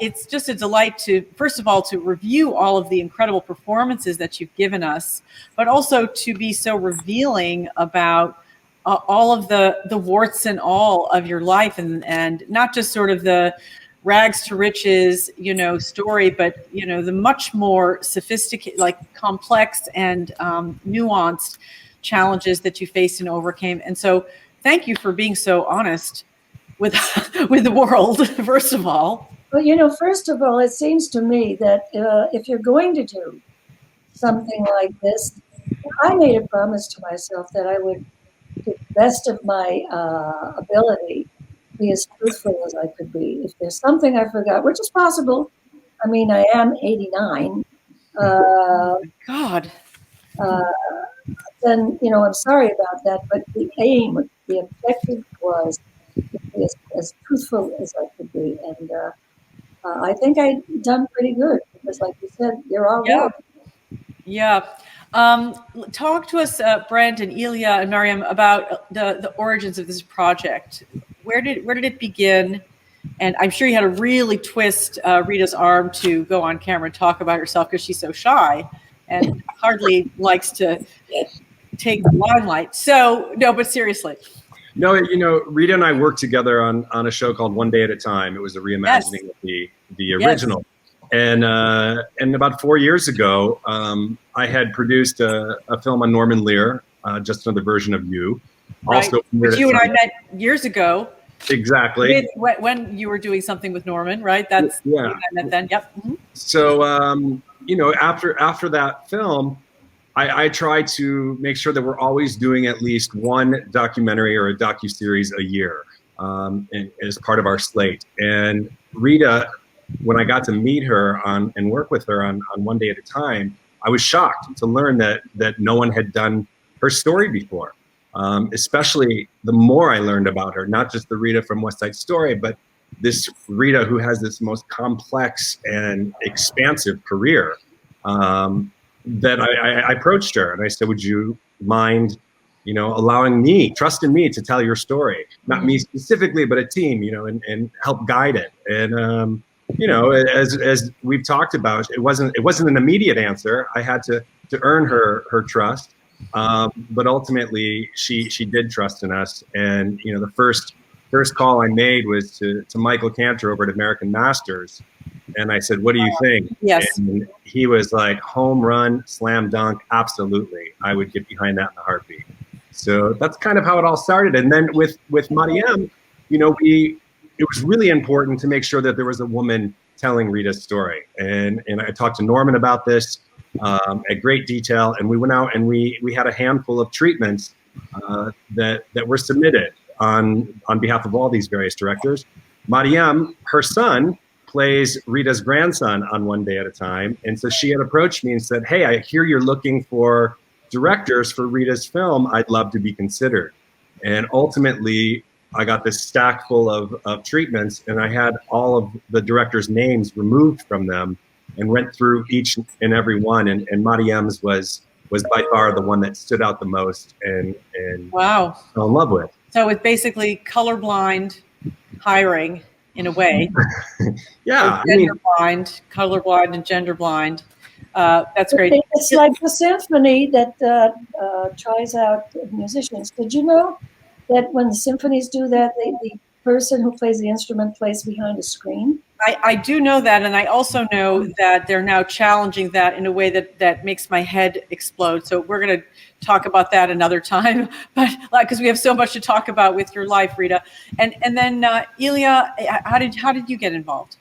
it's just a delight to, first of all, to review all of the incredible performances that you've given us, but also to be so revealing about all of the warts and all of your life, and not just sort of the rags to riches, story, but, the much more sophisticated, like complex and nuanced challenges that you faced and overcame. And so thank you for being so honest with the world, first of all. Well, first of all, it seems to me that if you're going to do something like this, I made a promise to myself that I would, to the best of my ability, be as truthful as I could be. If there's something I forgot, which is possible, I mean, I am 89. God. Then, I'm sorry about that, but the aim, the objective was to be as truthful as I could be. And I think I've done pretty good because, like you said, you're all women. Yeah. Talk to us, Brent and Ilya and Mariam, about the origins of this project. Where did it begin? And I'm sure you had to really twist Rita's arm to go on camera and talk about herself because she's so shy and hardly likes to take the limelight. So, no, but seriously. No, Rita and I worked together on a show called One Day at a Time. It was a reimagining of the original. Yes. And about 4 years ago, I had produced a film on Norman Lear, Just Another Version of You. Right. Also, which you and I met years ago. Exactly. When you were doing something with Norman, right? That's when I met then. Yep. Mm-hmm. So, after that film, I try to make sure that we're always doing at least one documentary or a docuseries a year as part of our slate. And Rita, when I got to meet her and work with her on One Day at a Time, I was shocked to learn that no one had done her story before. Especially the more I learned about her, not just the Rita from West Side Story, but this Rita who has this most complex and expansive career. That I approached her and I said, would you mind, allowing me, trust in me to tell your story, not me specifically, but a team, and help guide it. And, as we've talked about, it wasn't an immediate answer. I had to earn her trust. But ultimately she did trust in us. And, the first call I made was to Michael Cantor over at American Masters. And I said, what do you think? Yes. And he was like, home run, slam dunk. Absolutely. I would get behind that in a heartbeat. So that's kind of how it all started. And then with Mariam, it was really important to make sure that there was a woman telling Rita's story. And I talked to Norman about this at great detail. And we went out and we had a handful of treatments that were submitted on behalf of all these various directors. Mariam, her son, plays Rita's grandson on One Day at a Time. And so she had approached me and said, hey, I hear you're looking for directors for Rita's film. I'd love to be considered. And ultimately, I got this stack full of treatments, and I had all of the directors' names removed from them and went through each and every one. And Mariam's was by far the one that stood out the most and wow, fell in love with. So it's basically colorblind hiring in a way. Yeah. Gender blind, colorblind, and gender blind. That's great. It's like the symphony that tries out musicians. Did you know that when the symphonies do that, the person who plays the instrument plays behind a screen? I do know that, and I also know that they're now challenging that in a way that makes my head explode. So we're going to talk about that another time, but because we have so much to talk about with your life, Rita. And then Ilya, how did you get involved?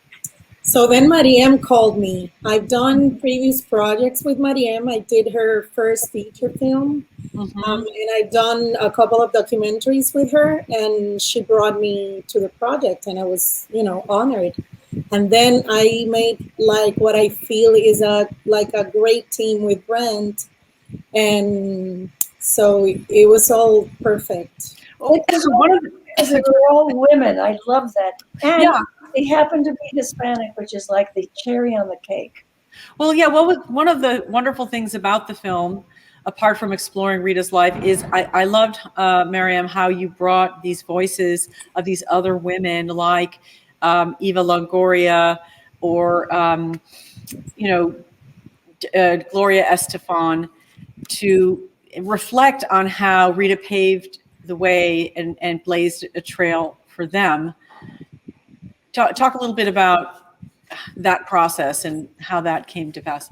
So then Mariam called me. I've done previous projects with Mariam. I did her first feature film, and I've done a couple of documentaries with her, and she brought me to the project, and I was, honored. And then I made what I feel is a great team with Brent, and so it was all perfect. Because they were all women. I love that. And yeah. They happen to be Hispanic, which is like the cherry on the cake. Well, yeah. One of the wonderful things about the film, apart from exploring Rita's life, is I loved, Mariam, how you brought these voices of these other women like Eva Longoria, or Gloria Estefan, to reflect on how Rita paved the way and blazed a trail for them. Talk a little bit about that process and how that came to pass.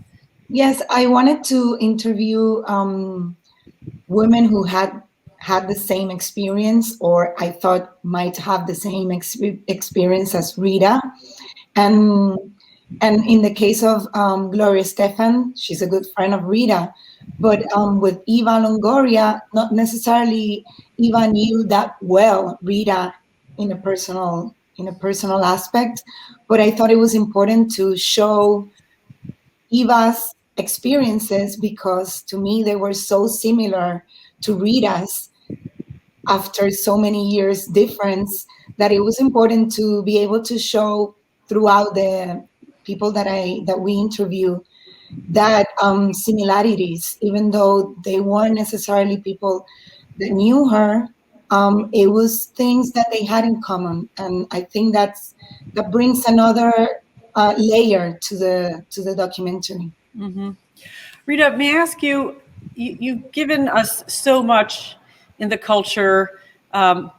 Yes, I wanted to interview women who had the same experience, or I thought might have the same experience as Rita. And in the case of Gloria Estefan, she's a good friend of Rita. But with Eva Longoria, not necessarily Eva knew that well Rita in a personal aspect. But I thought it was important to show Eva's experiences because to me they were so similar to Rita's after so many years difference that it was important to be able to show throughout the people that we interview that similarities, even though they weren't necessarily people that knew her, it was things that they had in common, and I think that brings another layer to the documentary. Mm-hmm. Rita, may I ask you, you've given us so much in the culture. I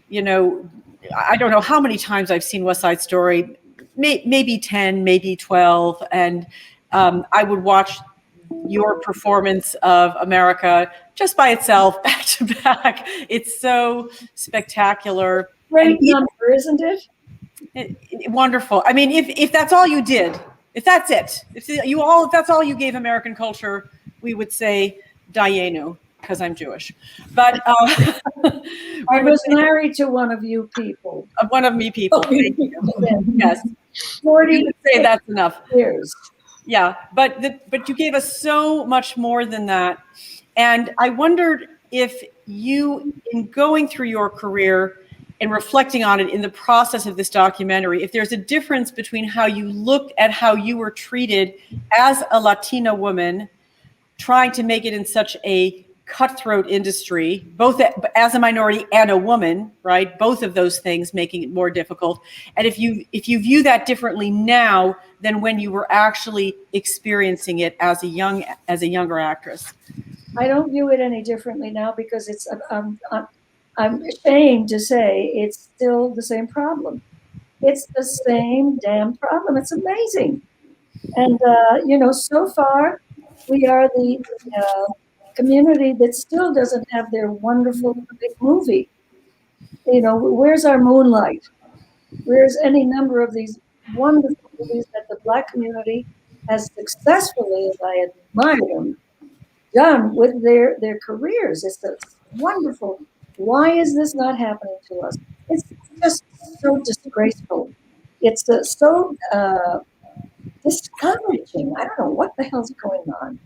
don't know how many times I've seen West Side Story, maybe 10, maybe 12. And I would watch your performance of America just by itself, back to back. It's so spectacular. Great number, isn't it? Wonderful. I mean, if that's all you did, if that's it, if that's all you gave American culture, we would say Dayenu, because I'm Jewish. But I was married to one of you people. One of me people. Thank you. Yes. 40 you would say that's enough. years. Yeah, but you gave us so much more than that. And I wondered if you, in going through your career and reflecting on it in the process of this documentary, if there's a difference between how you look at how you were treated as a Latina woman, trying to make it in such a cutthroat industry, both as a minority and a woman, right? Both of those things making it more difficult. And if you view that differently now than when you were actually experiencing it as a younger actress. I don't view it any differently now because it's I'm ashamed to say it's still the same problem. It's the same damn problem. It's amazing. And, so far we are the community that still doesn't have their wonderful big movie. Where's our Moonlight? Where's any number of these wonderful movies that the Black community has successfully, as I admire them, done with their careers? It's wonderful. Why is this not happening to us? It's just so disgraceful. It's so discouraging. I don't know what the hell's going on.